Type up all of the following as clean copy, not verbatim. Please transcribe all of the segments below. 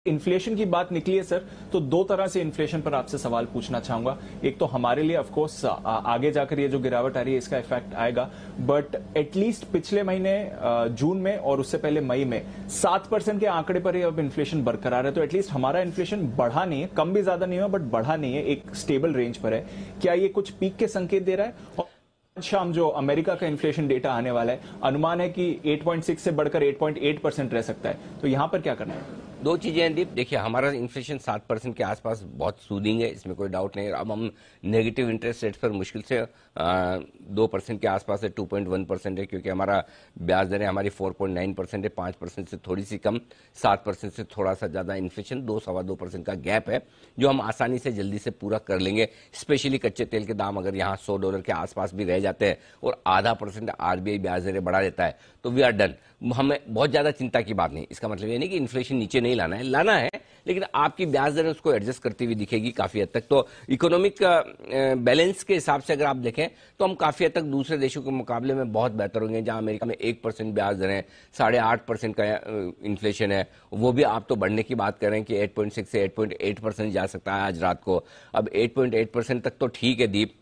Inflation की बात निकली है सर, तो दो तरह से इन्फ्लेशन पर आपसे सवाल पूछना चाहूंगा। एक तो हमारे लिए ऑफ कोर्स आगे जाकर ये जो गिरावट आ रही है इसका इफेक्ट आएगा, बट एटलीस्ट पिछले महीने जून में और उससे पहले मई में 7% के आंकड़े पर ही अब इन्फ्लेशन बरकरार है। तो एटलीस्ट हमारा इन्फ्लेशन बढ़ा नहीं है, कम भी ज्यादा नहीं हुआ बट बढ़ा नहीं है, एक स्टेबल रेंज पर है। क्या ये कुछ पीक के संकेत दे रहा है? और शाम जो अमेरिका का इन्फ्लेशन डेटा आने वाला है, अनुमान है कि 8.6 से बढ़कर 8.8% रह सकता है, तो यहां पर क्या करना है? दो चीजें हैं दीप। देखिए, हमारा इन्फ्लेशन 7% के आसपास बहुत सूदिंग है, इसमें कोई डाउट नहीं है। अब हम नेगेटिव इंटरेस्ट रेट्स पर मुश्किल से 2% के आसपास है, 2.1% है, क्योंकि हमारा ब्याज दरें हमारी 4.9% है, 5% से थोड़ी सी कम, 7% से थोड़ा सा ज्यादा इन्फ्लेशन, 2-2.25% का गैप है जो हम आसानी से जल्दी से पूरा कर लेंगे। स्पेशली कच्चे तेल के दाम अगर यहाँ $100 के आसपास भी रह जाते हैं और 0.5% आरबीआई ब्याज दरें बढ़ा देता है तो वी आर डन। हमें बहुत ज्यादा चिंता की बात नहीं। इसका मतलब ये नहीं कि इन्फ्लेशन नीचे नहीं लाना है, लेकिन आपकी ब्याज दरें उसको एडजस्ट करती हुई दिखेगी काफी हद तक। तो इकोनॉमिक बैलेंस के हिसाब से अगर आप देखें तो हम काफी हद तक दूसरे देशों के मुकाबले में बहुत बेहतर होंगे। जहां अमेरिका में 1% ब्याज दरें, 8.5% का इन्फ्लेशन है, वो भी आप तो बढ़ने की बात कर रहे हैं कि 8.6 से 8.8% जा सकता है आज रात को। अब 8.8% तक तो ठीक है दीप,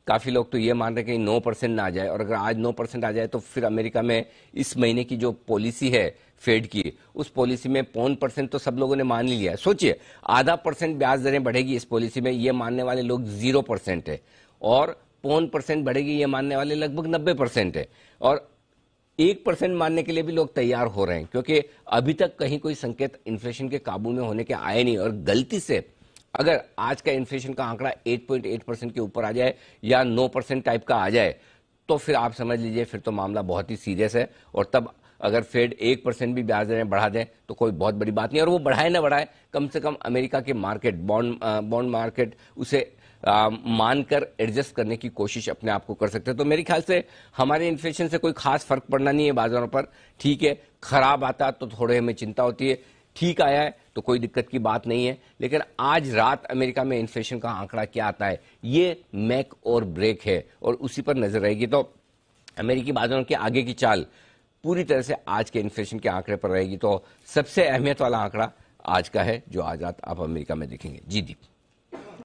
काफी लोग तो ये मान रहे हैं कि 9% ना आ जाए, और अगर आज 9% आ जाए तो फिर अमेरिका में इस महीने की जो पॉलिसी है फेड की, उस पॉलिसी में 0.5% तो सब लोगों ने मान ही लिया है। सोचिए, 0.5% ब्याज दरें बढ़ेगी इस पॉलिसी में, ये मानने वाले लोग 0% है, और 0.5% बढ़ेगी ये मानने वाले लगभग 90% है, और 1% मानने के लिए भी लोग तैयार हो रहे हैं, क्योंकि अभी तक कहीं कोई संकेत इन्फ्लेशन के काबू में होने के आए नहीं। और गलती से अगर आज का इन्फ्लेशन का आंकड़ा 8.8% के ऊपर आ जाए या 9% टाइप का आ जाए तो फिर आप समझ लीजिए फिर तो मामला बहुत ही सीरियस है। और तब अगर फेड 1% भी ब्याज दरें बढ़ा दें तो कोई बहुत बड़ी बात नहीं, और वो बढ़ाए ना बढ़ाए, कम से कम अमेरिका के मार्केट बॉन्ड मार्केट उसे मानकर एडजस्ट करने की कोशिश अपने आप को कर सकते हैं। तो मेरे ख्याल से हमारे इन्फ्लेशन से कोई खास फर्क पड़ना नहीं है बाजारों पर। ठीक है, खराब आता तो थोड़े हमें चिंता होती है, ठीक आया है तो कोई दिक्कत की बात नहीं है। लेकिन आज रात अमेरिका में इन्फ्लेशन का आंकड़ा क्या आता है, ये मेक और ब्रेक है, और उसी पर नजर रहेगी। तो अमेरिकी बाजारों की आगे की चाल पूरी तरह से आज के इन्फ्लेशन के आंकड़े पर रहेगी। तो सबसे अहमियत वाला आंकड़ा आज का है जो आज रात आप अमेरिका में देखेंगे। जी दीप।